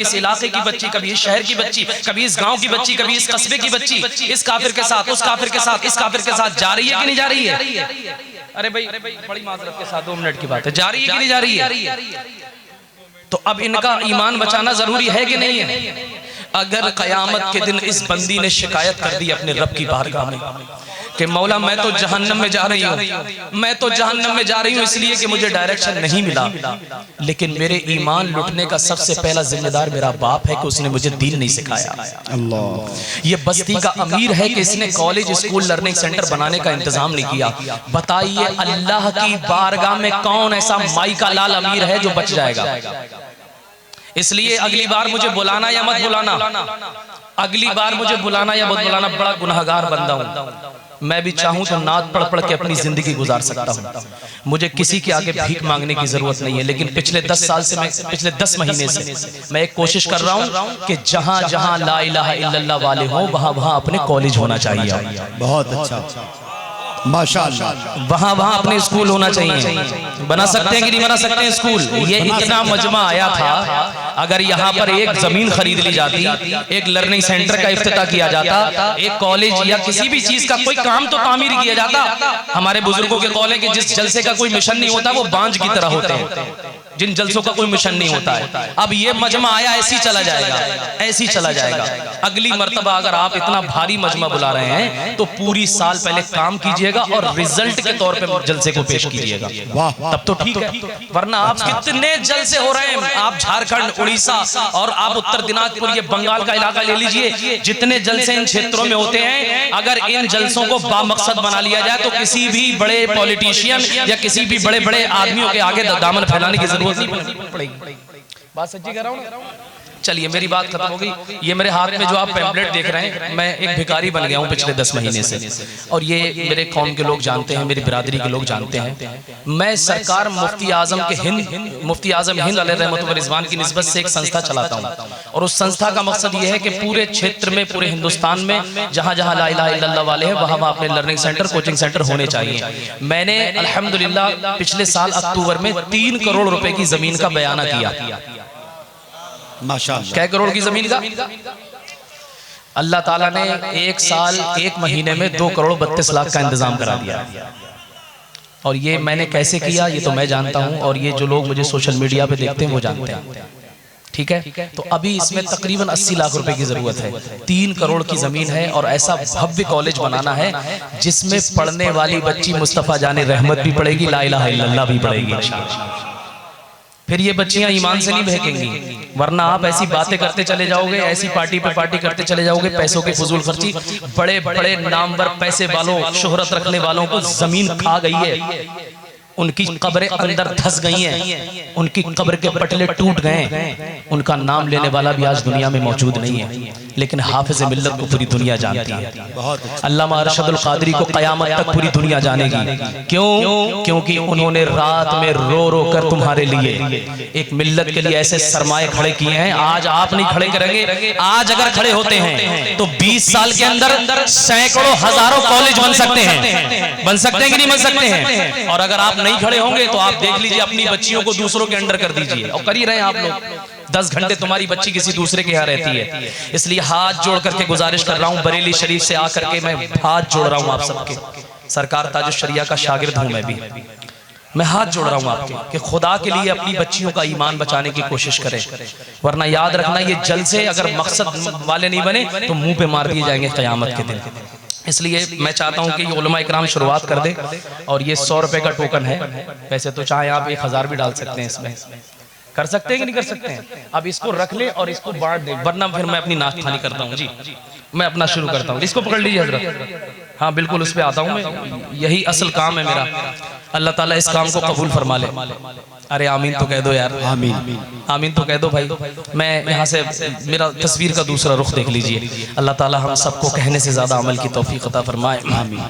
इस इलाके की बच्ची, कभी इस शहर की बच्ची, कभी इस गांव की बच्ची, कभी इस कस्बे की बच्ची इस काफिर के साथ, उस काफिर के साथ, इस काफिर के साथ जा रही है कि नहीं जा रही है? अरे भाई बड़ी माजरत के साथ 2 मिनट की बात है, जा रही है कि नहीं जा रही है? तो अब इनका ईमान बचाना जरूरी है कि नहीं है? अगर कयामत के दिन इस बंदी ने शिकायत कर दी अपने रब की बारगाह में कि मौला मैं तो जहन्नम में जा रही हूँ, मैं तो जहन्नम में जा रही हूँ इसलिए कि मुझे डायरेक्शन नहीं मिला, लेकिन मेरे ईमान लुटने का सबसे पहला जिम्मेदार मेरा बाप है कि उसने मुझे दीन नहीं सिखाया। अल्लाह, ये बस्ती का अमीर है कि इसने कॉलेज स्कूल लर्निंग सेंटर बनाने का इंतजाम नहीं किया। बताइए अल्लाह की बारगाह में कौन ऐसा माई का लाल अमीर है जो बच जाएगा? इसलिए अगली बार मुझे बुलाना या मत बुलाना, अगली बार मुझे बुलाना या मत बुलाना, बड़ा गुनहगार बंदा हूं मैं, भी चाहूं तो नात पढ़ पढ़ के अपनी जिंदगी गुजार सकता हूं, मुझे किसी के आगे भीख मांगने की जरूरत नहीं है। लेकिन पिछले 10 साल से, मैं पिछले 10 महीने से मैं एक कोशिश कर रहा हूं कि जहां जहां ला इलाहा इल्लल्लाह वाले हो वहां वहां अपने कॉलेज होना चाहिए। बहुत अच्छा, माशाअल्लाह, वहां वहां अपने स्कूल होना चाहिए। बना सकते हैं कि नहीं बना सकते हैं स्कूल? ये इतना मजमा आया था, अगर यहाँ पर एक जमीन खरीद ली जाती, एक लर्निंग सेंटर का इफ्तिताह किया जाता, एक कॉलेज या किसी भी चीज का कोई काम तो तामीर किया जाता। हमारे बुजुर्गों के कॉल है कि जिस जलसे का कोई मिशन नहीं होता वो बांझ की तरह होते हैं, जिन जलसों का कोई मिशन नहीं होता है। अब ये मजमा आया, ऐसी चला जाएगा, ऐसी चला जाएगा। अगली मर्तबा अगर आप इतना भारी मजमा बुला रहे हैं तो पूरी साल पहले काम कीजिएगा और रिजल्ट के तौर पे जलसे को पेश कीजिएगा, तब तो ठीक है। वरना आप कितने जलसे हो रहे हैं, आप झारखंड, उड़ीसा और आप उत्तर दिनाजपुर, ये बंगाल का इलाका ले लीजिए, जितने जलसे इन क्षेत्रों में होते हैं, अगर इन जलसों को बामकसद बना लिया जाए तो किसी भी बड़े पॉलिटिशियन या किसी भी बड़े बड़े आदमियों के आगे दामन फैलाने की जरूरत नहीं पड़ेगी। बात सच्ची कह रहा हूं। चलिए मेरी बात खत्म हो गई। ये मेरे हाथ में जो आप पैम्पलेट देख रहे हैं, मैं एक भिखारी बन गया हूं पिछले 10 महीने से, और ये मेरे कौम के लोग जानते हैं, मेरी बिरादरी के लोग जानते हैं। मैं सरकार मुफ्ती आजम हिंद अलैहि रहमत व रिजवान की निस्बत से एक संस्था चलाता हूं, और उस संस्था का मकसद ये है कि पूरे क्षेत्र में, पूरे हिंदुस्तान में जहां जहां ला इलाहा इल्लल्लाह वाले हैं वहां वहां अपने लर्निंग सेंटर, कोचिंग सेंटर होने चाहिए। मैंने अल्हम्दुलिल्लाह पिछले साल अक्टूबर में 3 करोड़ रुपए की जमीन का बयाना किया। माशाअल्लाह, क्या करोड़ की जमीन का? अल्लाह ताला ने 1 साल 1 महीने में 2 करोड़ 32 लाख का इंतजाम करा दिया। और ये मैंने कैसे किया ये तो मैं जानता हूं, और ये जो लोग मुझे सोशल मीडिया पे देखते हैं वो जानते हैं, ठीक है। तो अभी इसमें तकरीबन 80 लाख रुपए की जरूरत है। 3 करोड़ की जमीन है और ऐसा भव्य कॉलेज बनाना है जिसमें पढ़ने वाली बच्ची मुस्तफा जाने रहमत भी पढ़ेगी, ला इलाहा इल्लल्लाह भी पढ़ेगी। फिर ये बच्चियां ईमान से नहीं बहकेंगी, वरना आप ऐसी बातें करते चले जाओगे, ऐसी पार्टी पे पार्टी करते चले जाओगे, पैसों की फजूल खर्ची, बड़े बड़े नामवर पैसे वालों, शोहरत रखने वालों को जमीन खा गई है, उनकी कब्रें अंदर धस गई हैं, उनकी कब्र के पटले टूट गए, उनका नाम लेने वाला भी आज दुनिया में मौजूद नहीं है, लेकिन हाफिज़ मिल्लत को पूरी दुनिया जानती है। अल्लामा अरशदुल क़ादरी को क़यामत तक पूरी दुनिया जानेगी। क्यों? क्योंकि उन्होंने रात में रो रो कर तुम्हारे लिए एक मिल्लत के लिए ऐसे सरमाए खड़े किए हैं, आज आप नहीं खड़े करेंगे। आज अगर खड़े होते हैं तो 20 साल के अंदर सैकड़ों हजारों कॉलेज बन सकते हैं। बन सकते हैं कि नहीं बन सकते हैं? और अगर आप नहीं खड़े होंगे तो आप देख लीजिए, अपनी बच्चियों को दूसरों के अंडर कर दीजिए, और कर ही रहे हैं आप लोग। 10 घंटे तुम्हारी बच्ची किसी दूसरे के यहाँ रहती है। इसलिए हाथ जोड़ करके गुजारिश कर रहा हूँ, बरेली शरीफ से आकर के मैं हाथ जोड़ रहा हूँ आप सबके। सरकार ताजुश शरिया का शागिर्द हूँ मैं भी, मैं हाथ जोड़ रहा हूँ आपके कि खुदा के लिए अपनी बच्चियों का ईमान बचाने की कोशिश करें, वरना याद रखना ये जल से अगर मकसद वाले नहीं बने तो मुंह पे मार दिए जाएंगे क़यामत के दिन। इसलिए मैं चाहता हूं कि ये उलमा इकराम शुरुआत कर दे, और ये 100 रुपए का टोकन है, वैसे तो चाहे आप 1000 भी डाल सकते हैं इसमें, कर सकते हैं कि नहीं कर सकते हैं? अब इसको रख ले और इसको बांट दे, वरना फिर मैं अपनी नाश्तानी करता हूँ। जी मैं अपना शुरू करता हूँ, इसको पकड़ लीजिए हजरत। हाँ बिल्कुल, उस पर आता हूँ मैं, यही असल काम है मेरा। अल्लाह ताला इस काम को कबूल फरमा ले। अरे आमीन तो कह दो यार, आमीन आमीन तो कह दो भाई। मैं यहाँ से मेरा तस्वीर का दूसरा रुख देख लीजिए। अल्लाह ताला हम सबको कहने से ज्यादा अमल की तौफीक अता फरमाए, आमीन।